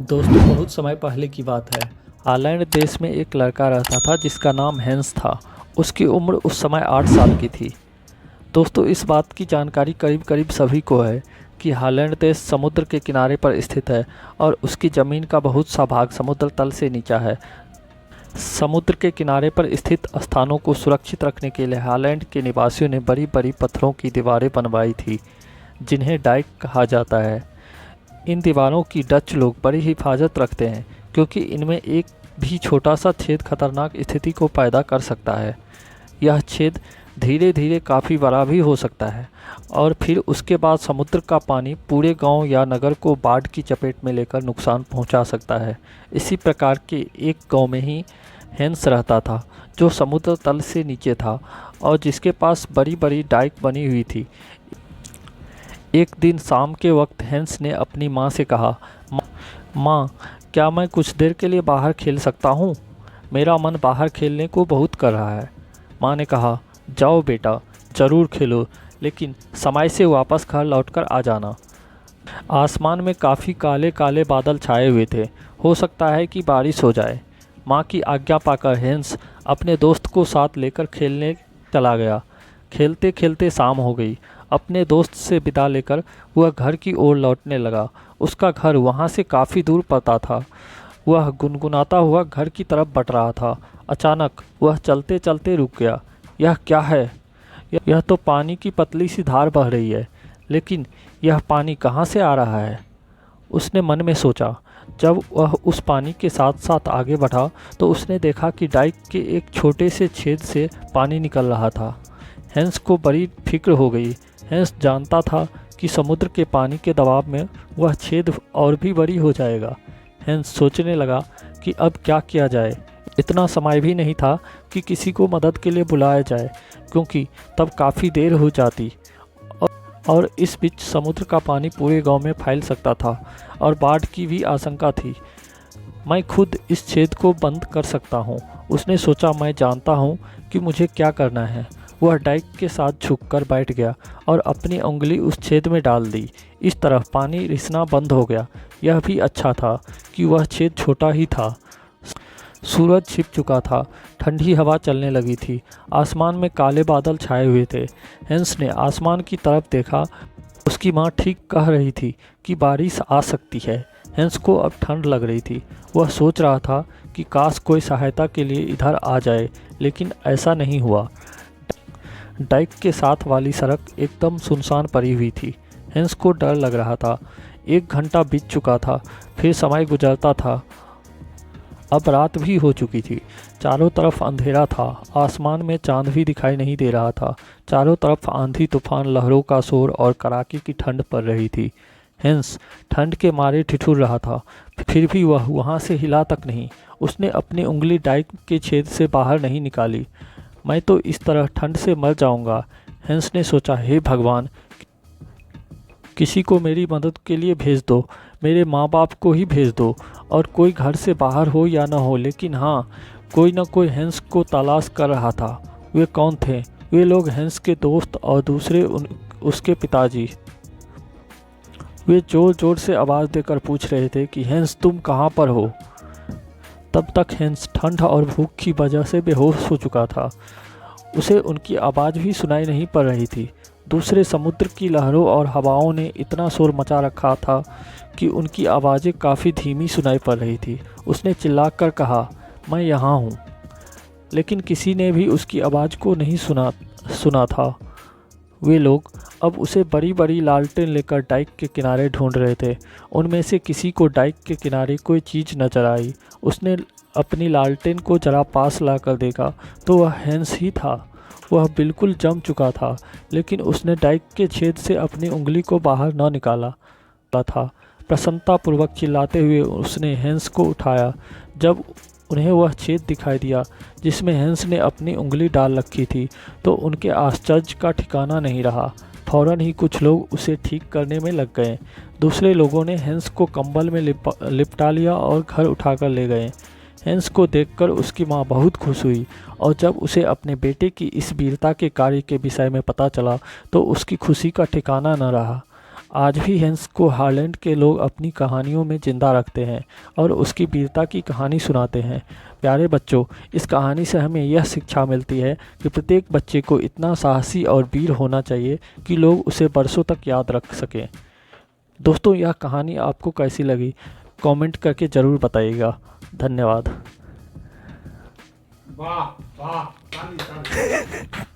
दोस्तों, बहुत समय पहले की बात है। हॉलैंड देश में एक लड़का रहता था जिसका नाम हैंस था। उसकी उम्र उस समय 8 साल की थी। दोस्तों, इस बात की जानकारी करीब करीब सभी को है कि हॉलैंड देश समुद्र के किनारे पर स्थित है और उसकी ज़मीन का बहुत सा भाग समुद्र तल से नीचा है। समुद्र के किनारे पर स्थित स्थानों को सुरक्षित रखने के लिए हॉलैंड के निवासियों ने बड़ी बड़ी पत्थरों की दीवारें बनवाई थी, जिन्हें डाइक कहा जाता है। इन दीवारों की डच लोग बड़ी हिफाजत रखते हैं, क्योंकि इनमें एक भी छोटा सा छेद खतरनाक स्थिति को पैदा कर सकता है। यह छेद धीरे धीरे काफ़ी बड़ा भी हो सकता है और फिर उसके बाद समुद्र का पानी पूरे गांव या नगर को बाढ़ की चपेट में लेकर नुकसान पहुंचा सकता है। इसी प्रकार के एक गांव में ही हैंस रहता था, जो समुद्र तल से नीचे था और जिसके पास बड़ी बड़ी डाइक बनी हुई थी। एक दिन शाम के वक्त हैंस ने अपनी माँ से कहा, माँ, क्या मैं कुछ देर के लिए बाहर खेल सकता हूँ? मेरा मन बाहर खेलने को बहुत कर रहा है। माँ ने कहा, जाओ बेटा, ज़रूर खेलो, लेकिन समय से वापस घर लौटकर आ जाना। आसमान में काफ़ी काले काले बादल छाए हुए थे। हो सकता है कि बारिश हो जाए। माँ की आज्ञा पाकर हैंस अपने दोस्त को साथ लेकर खेलने चला गया। खेलते खेलते शाम हो गई। अपने दोस्त से विदा लेकर वह घर की ओर लौटने लगा। उसका घर वहाँ से काफ़ी दूर पड़ता था। वह गुनगुनाता हुआ घर की तरफ बढ़ रहा था। अचानक वह चलते चलते रुक गया। यह क्या है? यह तो पानी की पतली सी धार बह रही है, लेकिन यह पानी कहाँ से आ रहा है? उसने मन में सोचा। जब वह उस पानी के साथ साथ आगे बढ़ा तो उसने देखा कि डाइक के एक छोटे से छेद से पानी निकल रहा था। हैंस को बड़ी फिक्र हो गई। हैंस जानता था कि समुद्र के पानी के दबाव में वह छेद और भी बड़ी हो जाएगा। हैंस सोचने लगा कि अब क्या किया जाए। इतना समय भी नहीं था कि किसी को मदद के लिए बुलाया जाए, क्योंकि तब काफ़ी देर हो जाती और इस बीच समुद्र का पानी पूरे गांव में फैल सकता था और बाढ़ की भी आशंका थी। मैं खुद इस छेद को बंद कर सकता हूँ, उसने सोचा। मैं जानता हूँ कि मुझे क्या करना है। वह डाइक के साथ झुककर बैठ गया और अपनी उंगली उस छेद में डाल दी। इस तरफ पानी रिसना बंद हो गया। यह भी अच्छा था कि वह छेद छोटा ही था। सूरज छिप चुका था। ठंडी हवा चलने लगी थी। आसमान में काले बादल छाए हुए थे। हैंस ने आसमान की तरफ देखा। उसकी माँ ठीक कह रही थी कि बारिश आ सकती है। हैंस को अब ठंड लग रही थी। वह सोच रहा था कि काश कोई सहायता के लिए इधर आ जाए, लेकिन ऐसा नहीं हुआ। डाइक के साथ वाली सड़क एकदम सुनसान पड़ी हुई थी। हैंस को डर लग रहा था। 1 घंटा बीत चुका था, फिर समय गुजरता था। अब रात भी हो चुकी थी। चारों तरफ अंधेरा था। आसमान में चांद भी दिखाई नहीं दे रहा था। चारों तरफ आंधी तूफान, लहरों का शोर और कड़ाके की ठंड पड़ रही थी। हैंस ठंड के मारे ठिठुर रहा था, फिर भी वह वहाँ से हिला तक नहीं। उसने अपनी उंगली डाइक के छेद से बाहर नहीं निकाली। मैं तो इस तरह ठंड से मर जाऊंगा, हैंस ने सोचा। हे भगवान, किसी को मेरी मदद के लिए भेज दो। मेरे माँ बाप को ही भेज दो, और कोई घर से बाहर हो या ना हो, लेकिन हाँ, कोई ना कोई हैंस को तलाश कर रहा था। वे कौन थे? वे लोग हैंस के दोस्त और दूसरे उसके पिताजी। वे जोर जोर से आवाज़ देकर पूछ रहे थे कि हैंस, तुम कहाँ पर हो? तब तक हैंस ठंड और भूख की वजह से बेहोश हो चुका था। उसे उनकी आवाज़ भी सुनाई नहीं पड़ रही थी। दूसरे समुद्र की लहरों और हवाओं ने इतना शोर मचा रखा था कि उनकी आवाज़ें काफ़ी धीमी सुनाई पड़ रही थी। उसने चिल्लाकर कहा, मैं यहाँ हूँ, लेकिन किसी ने भी उसकी आवाज़ को नहीं सुना था। वे लोग अब उसे बड़ी बड़ी लालटेन लेकर डाइक के किनारे ढूंढ रहे थे। उनमें से किसी को डाइक के किनारे कोई चीज़ नजर आई। उसने अपनी लालटेन को जरा पास लाकर देखा तो वह हैंस ही था। वह बिल्कुल जम चुका था, लेकिन उसने डाइक के छेद से अपनी उंगली को बाहर न निकाला था। प्रसन्नतापूर्वक चिल्लाते हुए उसने हैंस को उठाया। जब उन्हें वह छेद दिखाई दिया जिसमें हैंस ने अपनी उंगली डाल रखी थी, तो उनके आश्चर्य का ठिकाना नहीं रहा। फौरन ही कुछ लोग उसे ठीक करने में लग गए। दूसरे लोगों ने हैंस को कंबल में लिपटा लिया और घर उठाकर ले गए। हैंस को देखकर उसकी माँ बहुत खुश हुई, और जब उसे अपने बेटे की इस वीरता के कार्य के विषय में पता चला तो उसकी खुशी का ठिकाना न रहा। आज भी हैंस को हालैंड के लोग अपनी कहानियों में जिंदा रखते हैं और उसकी वीरता की कहानी सुनाते हैं। प्यारे बच्चों, इस कहानी से हमें यह शिक्षा मिलती है कि प्रत्येक बच्चे को इतना साहसी और वीर होना चाहिए कि लोग उसे बरसों तक याद रख सकें। दोस्तों, यह कहानी आपको कैसी लगी कमेंट करके ज़रूर बताइएगा। धन्यवाद। वाह वाह, ताली ताली।